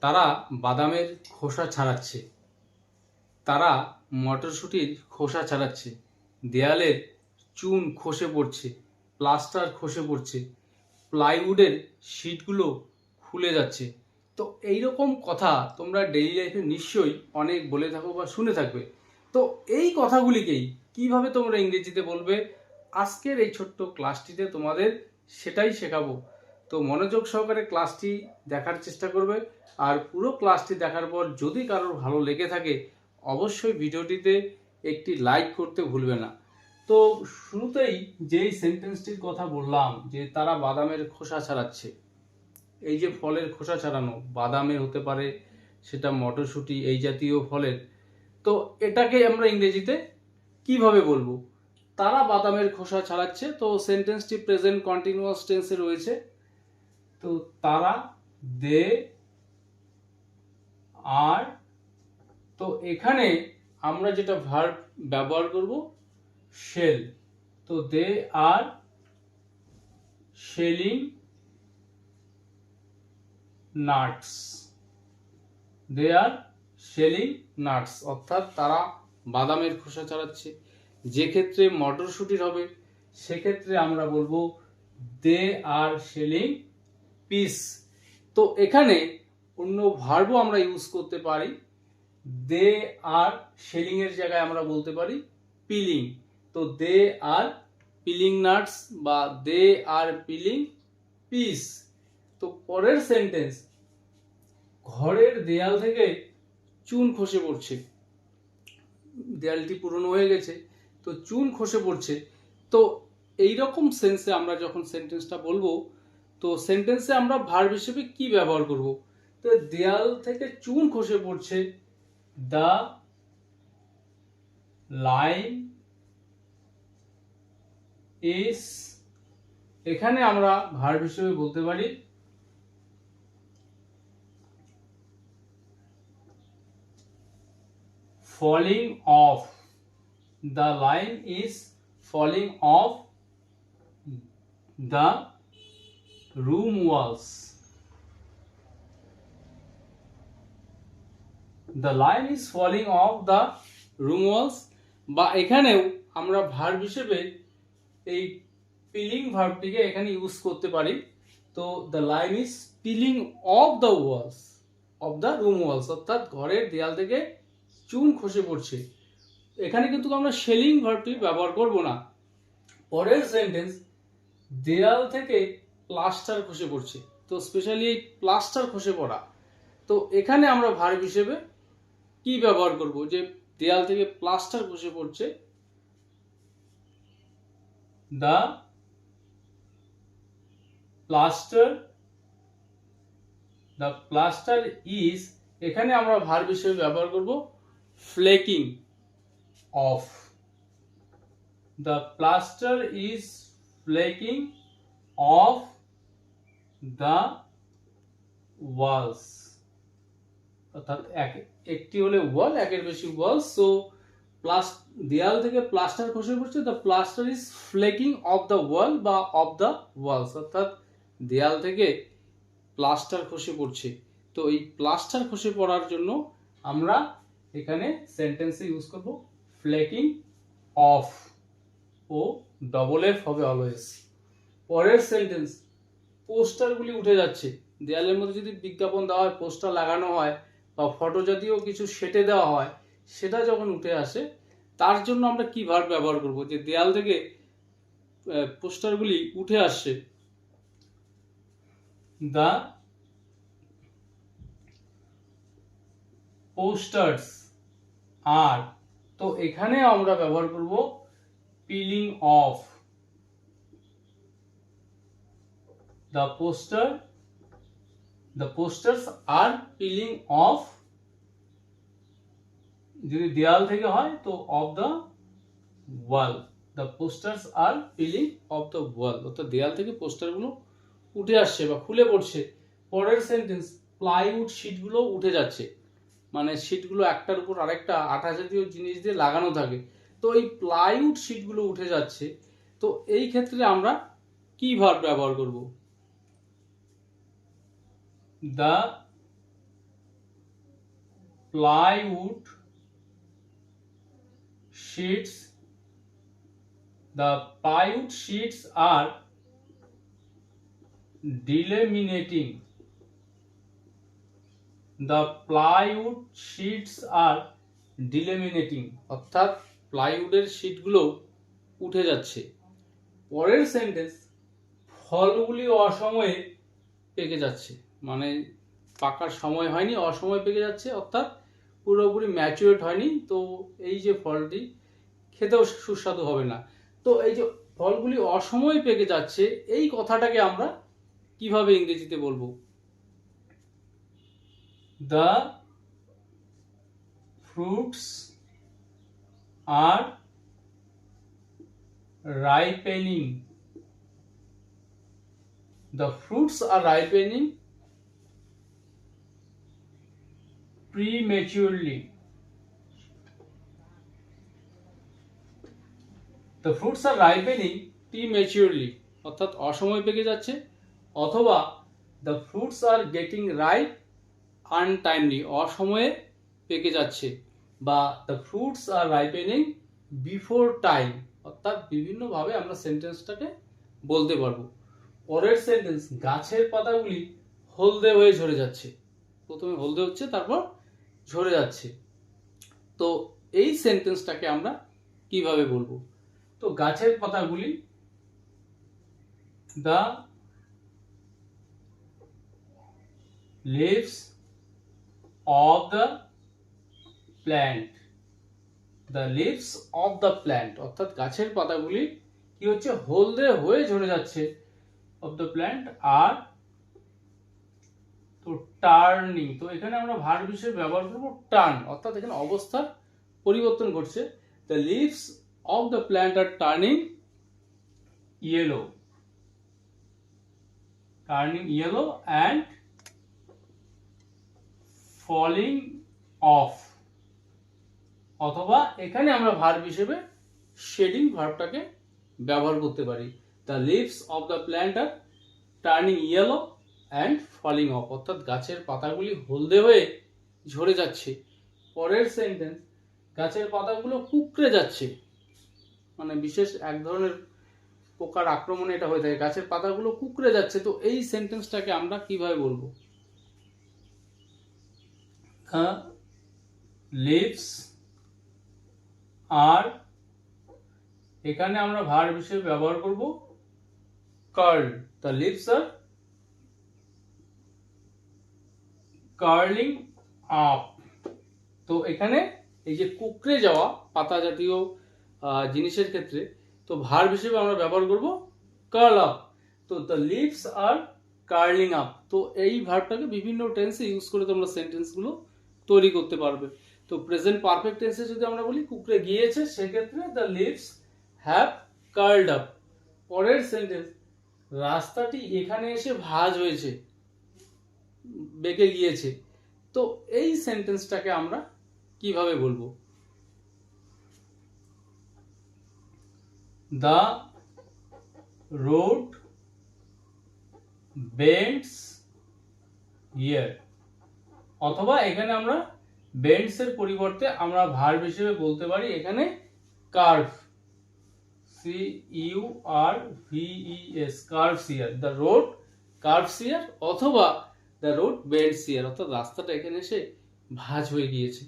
তারা বাদামের খোসা ছাড়াচ্ছে, তারা মটরশুঁটির খোসা ছাড়াচ্ছে, দেয়ালের চুন খসে পড়ছে, প্লাস্টার খসে পড়ছে, প্লাইউডের শিটগুলো খুলে যাচ্ছে। তো এইরকম কথা তোমরা ডেইলি লাইফে নিশ্চয়ই অনেক বলে থাকো বা শুনে থাকবে। তো এই কথাগুলিকেই কিভাবে তোমরা ইংরেজিতে বলবে, আজকের এই ছোট্ট ক্লাসটিতে তোমাদের সেটাই শেখাবো। তো মনোযোগ সহকারে ক্লাসটি দেখার চেষ্টা করবে, আর পুরো ক্লাসটি দেখার পর যদি কারোর ভালো লেগে থাকে অবশ্যই ভিডিওটিতে একটি লাইক করতে ভুলবে না। তো শুরুতেই যেই সেন্টেন্সটির কথা বললাম যে তারা বাদামের খোসা ছাড়াচ্ছে, এই যে ফলের খোসা ছাড়ানো, বাদামে হতে পারে, সেটা মটরশুঁটি, এই জাতীয় ফলের, তো এটাকে আমরা ইংরেজিতে কিভাবে বলবো? তারা বাদামের খোসা ছাড়াচ্ছে। তো সেন্টেন্সটি প্রেজেন্ট কন্টিনিউয়াস টেন্সে রয়েছে। তো তারা, দে আর, তো এখানে আমরা যেটা ভার্ব ব্যবহার করব, শেল। তো দে আর শেলিং নাটস, দে আর শেলিং নাটস, অর্থাৎ তারা বাদামের খোসা ছাড়াচ্ছে। যে ক্ষেত্রে মটরশুঁটির হবে সেক্ষেত্রে আমরা বলবো দে আর শেলিং পিস। তো এখানে অন্য ভার্বও আমরা ইউজ করতে পারি। দে আর শেলিং এর জায়গায় আমরা বলতে পারি পিলিং। তো দে আর পিলিং নাটস বা দে আর পিলিং পিস। তো পরের সেন্টেন্স, ঘরের দেয়াল থেকে চুন খসে পড়ছে, দেয়ালটি পুরনো হয়ে গেছে তো চুন খসে পড়ছে। তো এইরকম সেন্সে আমরা যখন সেন্টেন্সটা বলবো, তো সেন্টেন্সে আমরা ভার্ব হিসেবে কি ব্যবহার করব? তো দেয়াল থেকে চুন খসে পড়ছে, দ্য লাইন ইজ, এখানে আমরা ভার্ব হিসেবে বলতে পারি falling off, the line is falling off the room walls, the line is falling off the room walls। বা এখানেও আমরা ভার্ব হিসেবে এই পিলিং ভার্বটিকে এখানে ইউজ করতে পারি। তো the line is peeling off the walls of the room walls, অর্থাৎ ঘরের দেয়াল থেকে চুন খসে পড়ছে। এখানে কিন্তু আমরা শেলিং ভার্বটি ব্যবহার করব না। পরের সেন্টেন্স, দেয়াল থেকে প্লাস্টার খসে পড়ছে। তো স্পেশালি এই প্লাস্টার খসে পড়া, তো এখানে আমরা ভার্ব হিসেবে কি ব্যবহার করব? যে দেয়াল থেকে প্লাস্টার খসে পড়ছে, দ্য প্লাস্টার ইজ, এখানে আমরা ভার্ব হিসেবে ব্যবহার করব flaking off, the plaster is flaking off the walls, অর্থাৎ একটি হলে ওয়াল, একের বেশি ওয়াল। সো দেয়াল থেকে প্লাস্টার খসে পড়ছে, the plaster is flaking off the wall বা অফ দ্য ওয়ালস, অর্থাৎ দেয়াল থেকে প্লাস্টার খসে পড়ছে। তো এই প্লাস্টার খসে পড়ার জন্য আমরা এখানে সেন্টেন্সে ইউজ করব flaking off, O double F হবে অলওয়েজ। পরের সেন্টেন্স, পোস্টারগুলি উঠে যাচ্ছে। দেয়ালের মধ্যে যদি বিজ্ঞাপন দেওয়া হয়, পোস্টার লাগানো হয় বা ফটো জাতীয় কিছু সেটে দেওয়া হয়, সেটা যখন উঠে আসে তার জন্য আমরা কি ভার্ব ব্যবহার করব? যে দেয়াল থেকে পোস্টারগুলি উঠে আসছে, দ্য পোস্টার্স আর, তো এখানে আমরা ব্যবহার করব পিলিং অফ, দ্য পোস্টার্স আর পিলিং অফ, যদি দেয়াল থেকে হয় তো off the wall, the posters আর পিলিং অফ দ্য ওয়াল, অর্থাৎ দেয়াল থেকে পোস্টারগুলো উঠে আসছে বা খুলে পড়ছে। পরের সেন্টেন্স, প্লাইউড শিটগুলো উঠে যাচ্ছে, মানে শিটগুলো একটার উপর আরেকটা আঠা জাতীয় জিনিস দিয়ে লাগানো থাকে, তো এই প্লাইউড শিটগুলো উঠে যাচ্ছে। তো এই ক্ষেত্রে আমরা কি ভার্ব ব্যবহার করব? The plywood sheets, the plywood sheets are delaminating, the plywood sheets are delaminating, অর্থাৎ প্লাইউডের শীটগুলো উঠে যাচ্ছে। পরের সেন্টেন্স, ফলগুলি অসময়ে পেকে যাচ্ছে, মানে পাকার সময় হয়নি, অসময়ে পেকে যাচ্ছে, অর্থাৎ পুরোপুরি ম্যাচুরেট হয়নি, তো এই যে ফলটি খেতেও সুস্বাদু হবে না। তো এই যে ফলগুলি অসময়ে পেকে যাচ্ছে, এই কথাটাকে আমরা কিভাবে ইংরেজিতে বলবো? The fruits are ripening. The fruits are ripening prematurely. The fruits are ripening prematurely, অর্থাৎ অসময়ে পেকে যাচ্ছে, অথবা the fruits are getting ripe untimely, অসময়ে পেকে যাচ্ছে, বা the fruits are ripening before time, অর্থাৎ বিভিন্নভাবে আমরা সেন্টেন্সটাকে বলতে পারবো। পরের সেন্টেন্স, গাছের পাতাগুলি হলদে হয়ে ঝরে যাচ্ছে। প্রথমে হলদে হচ্ছে, তারপর ঝরে যাচ্ছে। তো এই সেন্টেন্সটাকে আমরা কিভাবে বলবো? তো গাছের পাতাগুলি, the leaves of the plant, the leaves of the plant, অর্থাৎ গাছের পাতাগুলি কি হচ্ছে, হলদে হয়ে ঝরে যাচ্ছে, of the plant আর তো টার্নিং, তো এখানে আমরা ভার্ব হিসেবে ব্যবহার করব টার্ন, অর্থাৎ এখানে অবস্থার পরিবর্তন ঘটছে। the leaves of the plant are turning yellow, and falling off, অথবা এখানে আমরা ভার্ব হিসেবে শেডিং ভার্বটাকে ব্যবহার করতে পারি। the leaves of the plant are turning yellow and falling off, অর্থাৎ গাছের পাতাগুলি হলদে হয়ে ঝরে যাচ্ছে। পরের সেন্টেন্স, গাছের পাতাগুলো কুঁকড়ে যাচ্ছে, মানে বিশেষ এক ধরনের পোকার আক্রমণে এটা হয়ে থাকে, গাছের পাতাগুলো কুঁকড়ে যাচ্ছে। তো এই সেন্টেন্সটাকে আমরা কিভাবে বলবো? The leaves are, এখানে আমরা ভার্ব হিসেবে ব্যবহার করব curl, the leaves are curling up। তো এখানে এই যে কুঁকড়ে যাওয়া পাতা জাতীয় জিনিসের ক্ষেত্রে তো ভার্ব হিসেবে আমরা ব্যবহার করব curl up। তো the leaves are curling up, তো এই ভার্বটাকে বিভিন্ন টেন্সে ইউজ করে তোমরা সেন্টেন্সগুলো তৈরি করতে পারবে। তো প্রেজেন্ট পারফেক্ট টেন্সে যদি আমরা বলি কুঁকড়ে গিয়েছে, সেক্ষেত্রে the leaves have curled up। পরের সেন্টেন্স, রাস্তাটি এখানে এসে ভাঁজ হয়েছে, বেঁকে গিয়েছে। তো এই সেন্টেন্সটাকে আমরা কিভাবে বলবো? The road bends here, অথবা এখানে আমরা bends এর পরিবর্তে আমরা ভার্ব হিসেবে বলতে পারি এখানে curve, curves, curves here, the road curves here, অথবা the road bends here, অর্থাৎ রাস্তাটা এখানে এসে ভাঁজ হয়ে গিয়েছে।